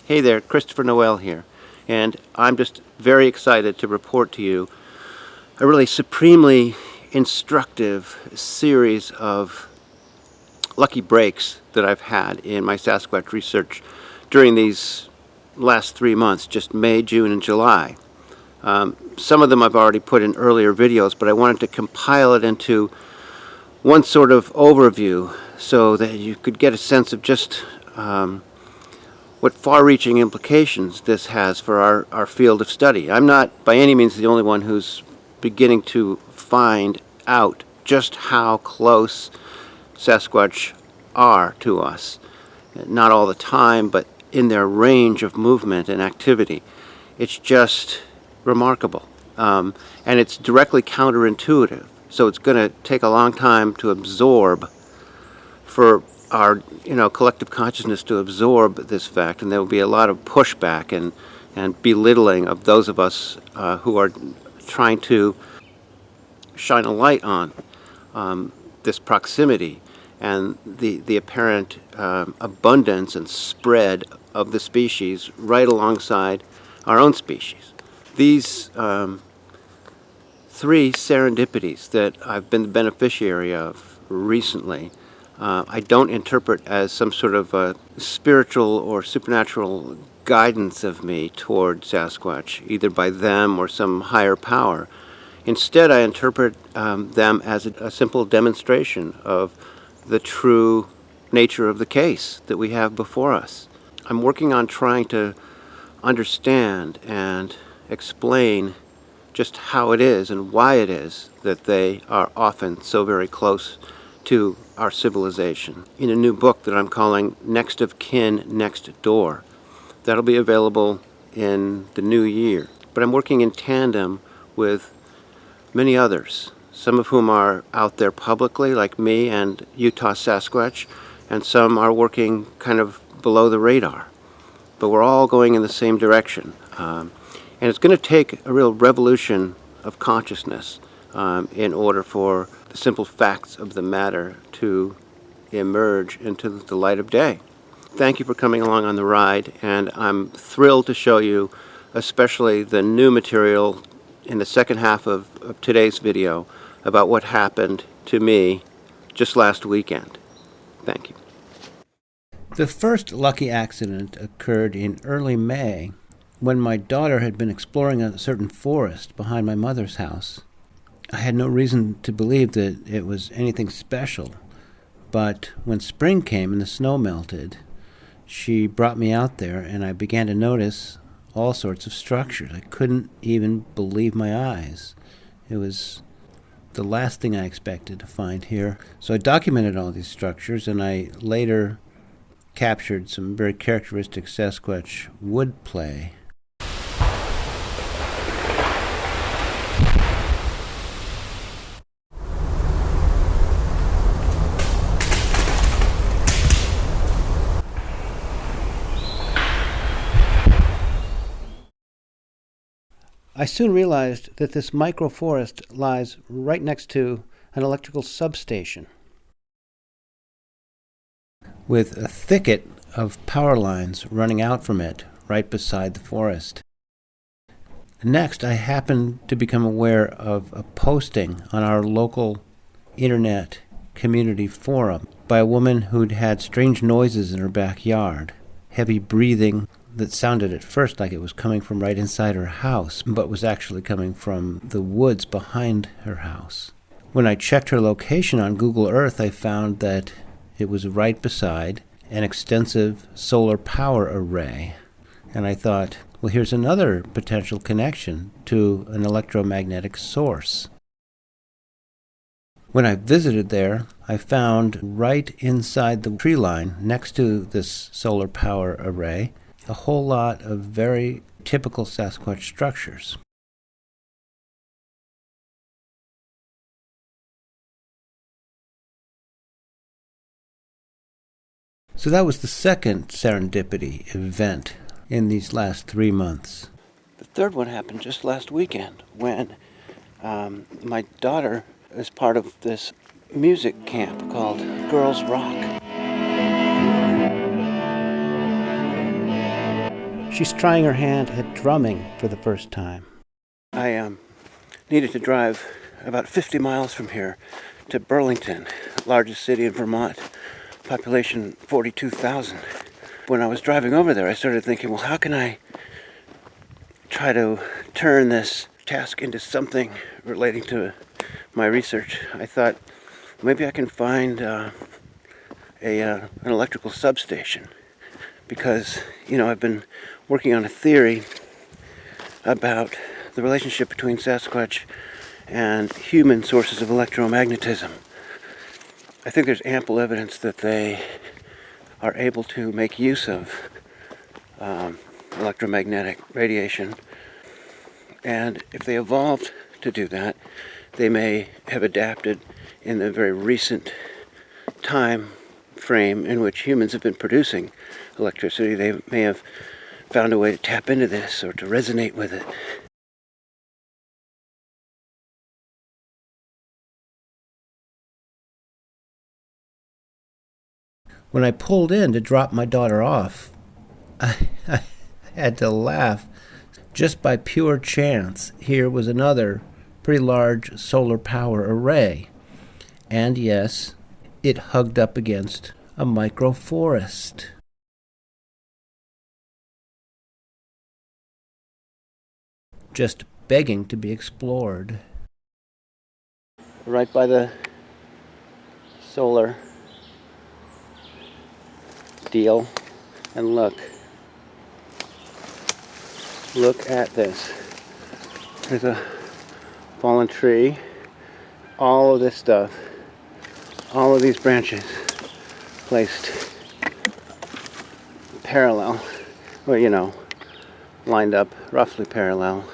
Hey there, Christopher Noel here, and I'm just very excited to report to you a really supremely instructive series of lucky breaks that I've had in my Sasquatch research during these last 3 months, just May, June, and July. Some of them I've already put in earlier videos, but I wanted to compile it into one sort of overview so that you could get a sense of just what far-reaching implications this has for our field of study. I'm not by any means the only one who's beginning to find out just how close Sasquatch are to us. Not all the time, but in their range of movement and activity. It's just remarkable. And it's directly counterintuitive. So it's going to take a long time to absorb, for our collective consciousness to absorb this fact, and there will be a lot of pushback and belittling of those of us who are trying to shine a light on this proximity and the apparent abundance and spread of the species right alongside our own species. These 3 serendipities that I've been the beneficiary of recently, I don't interpret as some sort of a spiritual or supernatural guidance of me toward Sasquatch, either by them or some higher power. Instead, I interpret them as a simple demonstration of the true nature of the case that we have before us. I'm working on trying to understand and explain just how it is and why it is that they are often so very close to our civilization, in a new book that I'm calling Next of Kin, Next Door. That'll be available in the new year. But I'm working in tandem with many others, some of whom are out there publicly, like me and Utah Sasquatch, and some are working kind of below the radar. But we're all going in the same direction. And it's going to take a real revolution of consciousness in order for the simple facts of the matter to emerge into the light of day. Thank you for coming along on the ride, and I'm thrilled to show you especially the new material in the second half of today's video about what happened to me just last weekend. Thank you. The first lucky accident occurred in early May when my daughter had been exploring a certain forest behind my mother's house. I had no reason to believe that it was anything special, but when spring came and the snow melted, she brought me out there and I began to notice all sorts of structures. I couldn't even believe my eyes. It was the last thing I expected to find here. So I documented all these structures, and I later captured some very characteristic Sasquatch wood play. I soon realized that this microforest lies right next to an electrical substation with a thicket of power lines running out from it right beside the forest. Next, I happened to become aware of a posting on our local internet community forum by a woman who'd had strange noises in her backyard, heavy breathing that sounded at first like it was coming from right inside her house, but was actually coming from the woods behind her house. When I checked her location on Google Earth, I found that it was right beside an extensive solar power array. And I thought, well, here's another potential connection to an electromagnetic source. When I visited there, I found right inside the tree line, next to this solar power array, a whole lot of very typical Sasquatch structures. So that was the second serendipity event in these last 3 months. The third one happened just last weekend when my daughter is part of this music camp called Girls Rock. She's trying her hand at drumming for the first time. I needed to drive about 50 miles from here to Burlington, largest city in Vermont, population 42,000. When I was driving over there, I started thinking, well, how can I try to turn this task into something relating to my research? I thought maybe I can find an electrical substation, because, I've been working on a theory about the relationship between Sasquatch and human sources of electromagnetism. I think there's ample evidence that they are able to make use of electromagnetic radiation, and if they evolved to do that, they may have adapted in the very recent time frame in which humans have been producing electricity. They may have found a way to tap into this or to resonate with it. When I pulled in to drop my daughter off, I had to laugh. Just by pure chance, here was another pretty large solar power array. And yes, it hugged up against a microforest. Just begging to be explored. Right by the solar deal, and look at this. There's a fallen tree, all of this stuff, all of these branches placed parallel, or lined up roughly parallel.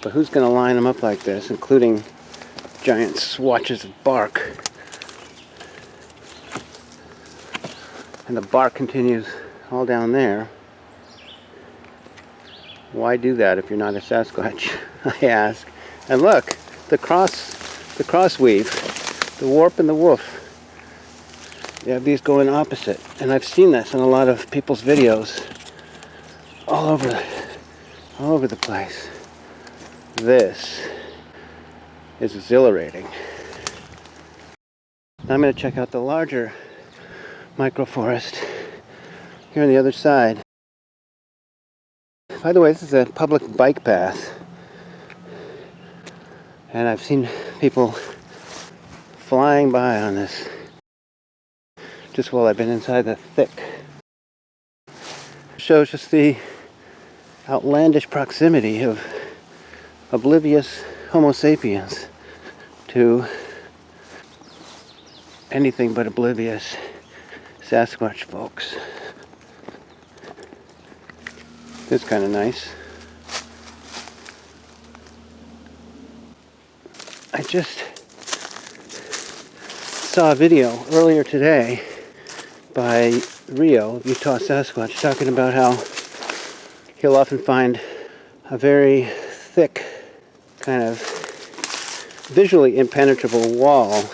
But who's going to line them up like this, including giant swatches of bark? And the bark continues all down there. Why do that if you're not a Sasquatch? I ask. And look, the cross weave, the warp and the woof. You have these going opposite, and I've seen this in a lot of people's videos, all over the place. This is exhilarating. Now I'm going to check out the larger microforest here on the other side. By the way, this is a public bike path, and I've seen people flying by on this just while I've been inside the thick. It shows just the outlandish proximity of oblivious Homo sapiens to anything but oblivious Sasquatch folks. This is kind of nice. I just saw a video earlier today by Rio, Utah Sasquatch, talking about how he'll often find a very thick, kind of visually impenetrable wall.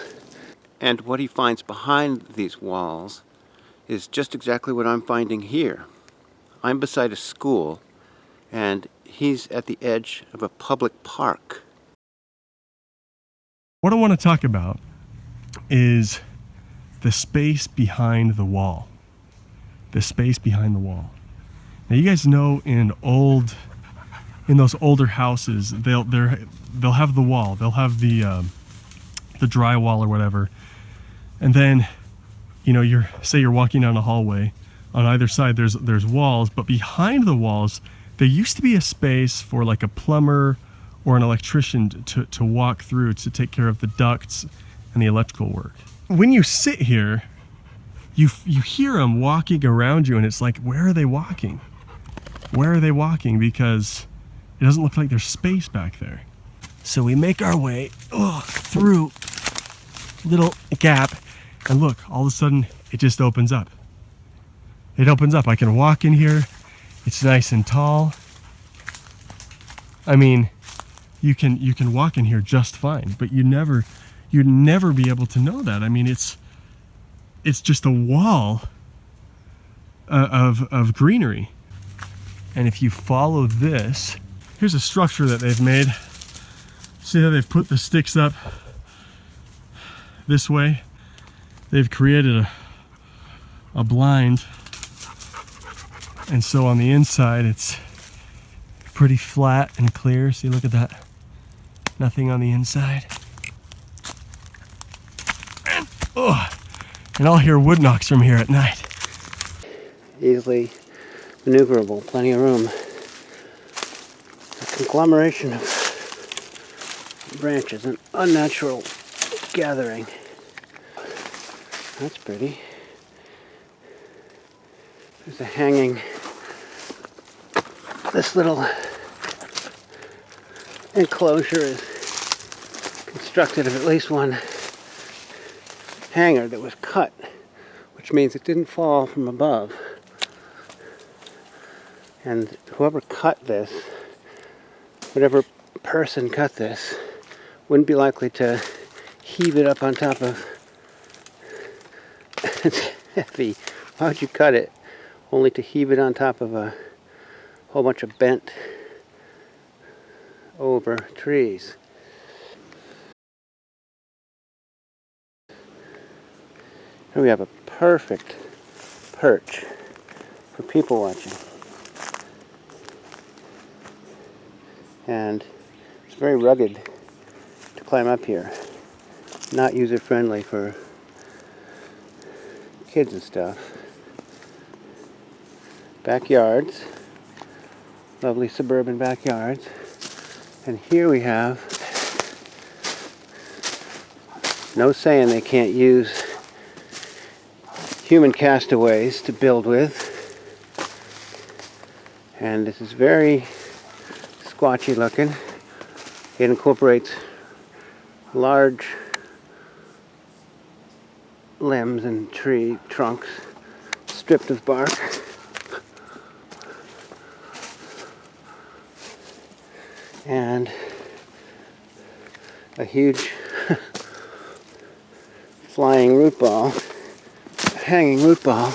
And what he finds behind these walls is just exactly what I'm finding here. I'm beside a school, and he's at the edge of a public park. What I want to talk about is the space behind the wall. The space behind the wall. Now you guys know in those older houses, they'll have the wall, they'll have the drywall or whatever, and then you're walking down a hallway. On either side there's walls, but behind the walls there used to be a space for like a plumber or an electrician to walk through to take care of the ducts and the electrical work. When you sit here, you hear them walking around you, and it's like, where are they walking? Where are they walking? Because it doesn't look like there's space back there. So we make our way through a little gap, and look, all of a sudden it just opens up. It opens up. I can walk in here. It's nice and tall. I mean, you can walk in here just fine, but you'd never be able to know that. I mean, it's just a wall of greenery. And if you follow this, here's a structure that they've made. See how they've put the sticks up this way? They've created a blind. And so on the inside, it's pretty flat and clear. See, look at that. Nothing on the inside. And I'll hear wood knocks from here at night. Easily maneuverable, plenty of room. A conglomeration of branches, an unnatural gathering. That's pretty. There's a hanging, this little enclosure is constructed of at least one hanger that was cut, which means it didn't fall from above. And whoever cut this, whatever person cut this, wouldn't be likely to heave it up on top of. It's heavy. Why would you cut it only to heave it on top of a whole bunch of bent over trees? Here we have a perfect perch for people watching. And it's very rugged to climb up here. Not user-friendly for kids and stuff. Backyards. Lovely suburban backyards. And here we have, no saying they can't use human castaways to build with. And this is very squatchy looking. It incorporates large limbs and tree trunks stripped of bark. And a huge flying root ball, hanging root ball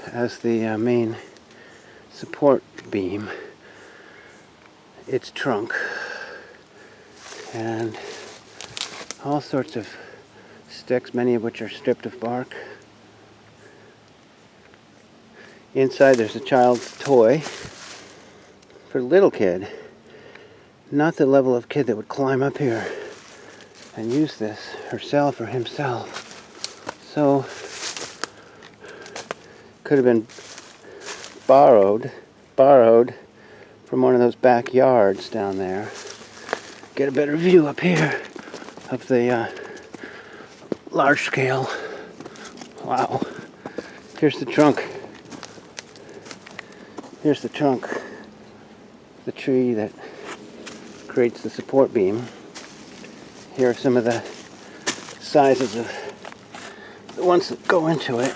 as the main support beam. Its trunk, and all sorts of sticks, many of which are stripped of bark. Inside there's a child's toy for a little kid, not the level of kid that would climb up here and use this herself or himself. So could have been borrowed from one of those backyards down there. Get a better view up here of the large scale. Wow. Here's the trunk. Here's the trunk. The tree that creates the support beam. Here are some of the sizes of the ones that go into it.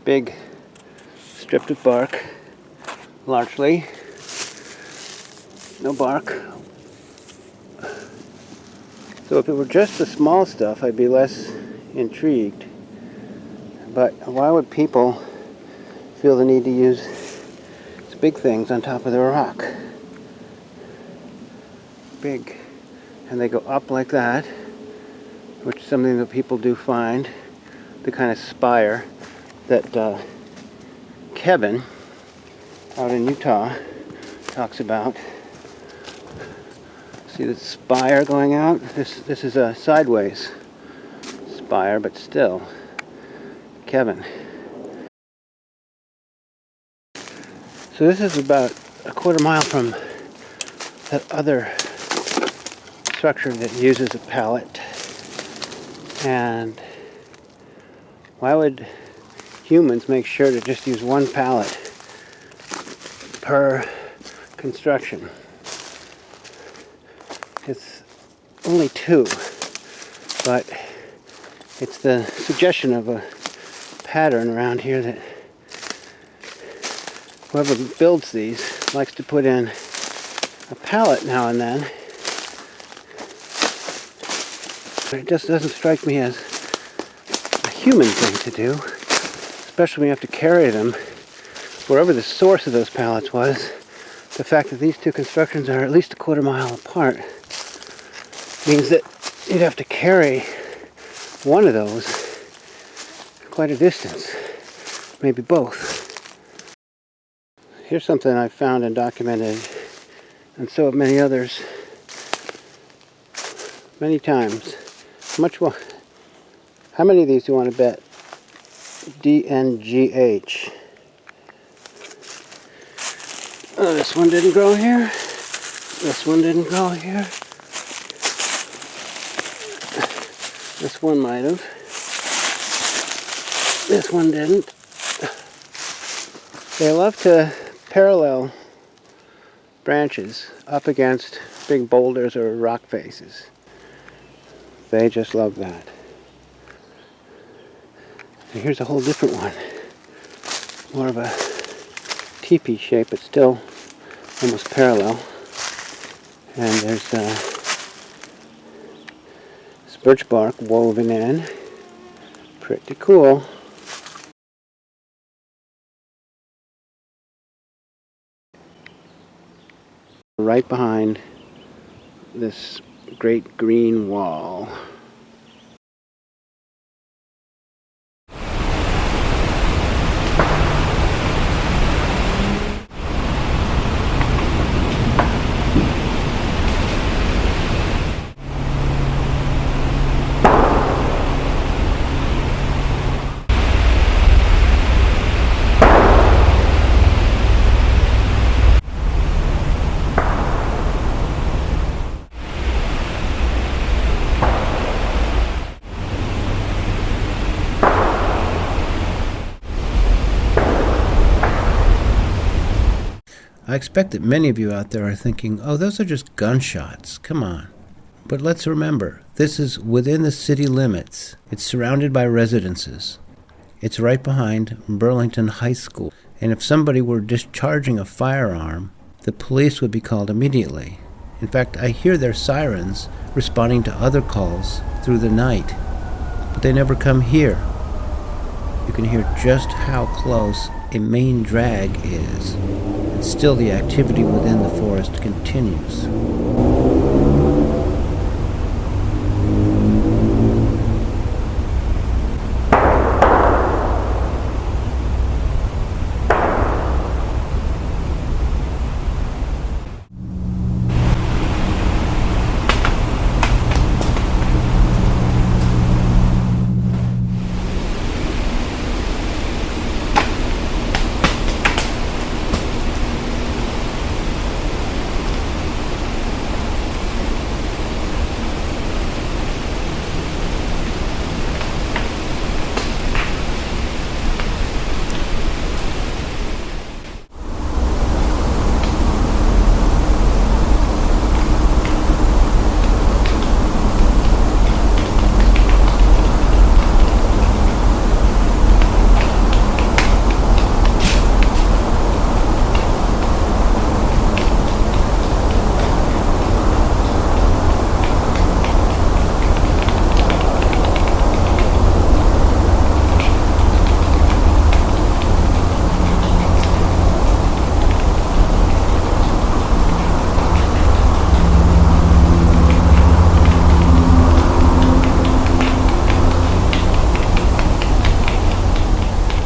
Big, stripped of bark. Largely. No bark. So if it were just the small stuff, I'd be less intrigued. But why would people feel the need to use these big things on top of the rock? Big. And they go up like that, which is something that people do find. The kind of spire that Kevin out in Utah talks about. See the spire going out? This is a sideways spire, but still. Kevin. So this is about a quarter mile from that other structure that uses a pallet. And why would humans make sure to just use one pallet per construction? It's only two, but it's the suggestion of a pattern around here that whoever builds these likes to put in a pallet now and then. But it just doesn't strike me as a human thing to do, especially when you have to carry them wherever the source of those pallets was, the fact that these two constructions are at least a quarter mile apart means that you'd have to carry one of those quite a distance, maybe both. Here's something I've found and documented, and so have many others, many times. How many of these do you want to bet? DNGH. Oh, this one didn't grow here. This one didn't grow here. This one might have. This one didn't. They love to parallel branches up against big boulders or rock faces. They just love that. And here's a whole different one. More of a teepee shape, but still almost parallel. And there's this birch bark woven in. Pretty cool. Right behind this great green wall. I expect that many of you out there are thinking, oh, those are just gunshots. Come on. But let's remember, this is within the city limits. It's surrounded by residences. It's right behind Burlington High School. And if somebody were discharging a firearm, the police would be called immediately. In fact, I hear their sirens responding to other calls through the night. But they never come here. You can hear just how close a main drag is. And still the activity within the forest continues.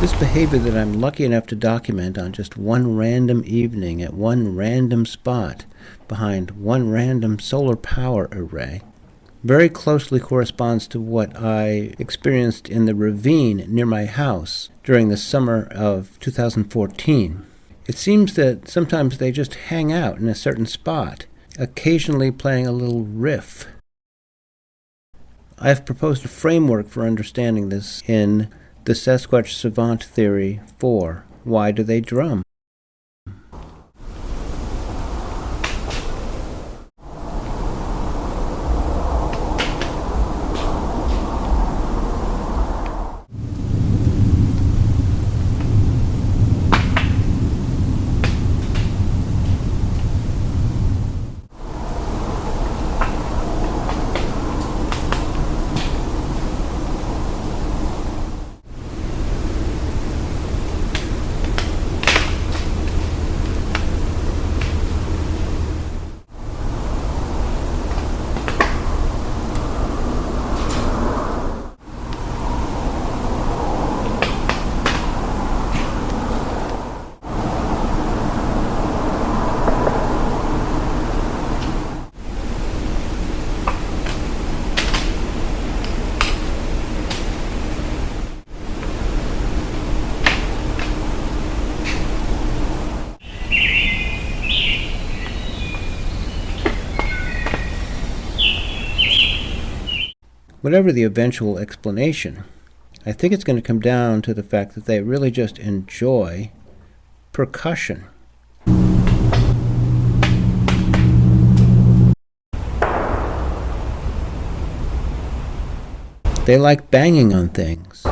This behavior that I'm lucky enough to document on just one random evening at one random spot behind one random solar power array very closely corresponds to what I experienced in the ravine near my house during the summer of 2014. It seems that sometimes they just hang out in a certain spot, occasionally playing a little riff. I have proposed a framework for understanding this in the Sasquatch Savant Theory 4, Why Do They Drum? whatever the eventual explanation, I think it's going to come down to the fact that they really just enjoy percussion. They like banging on things.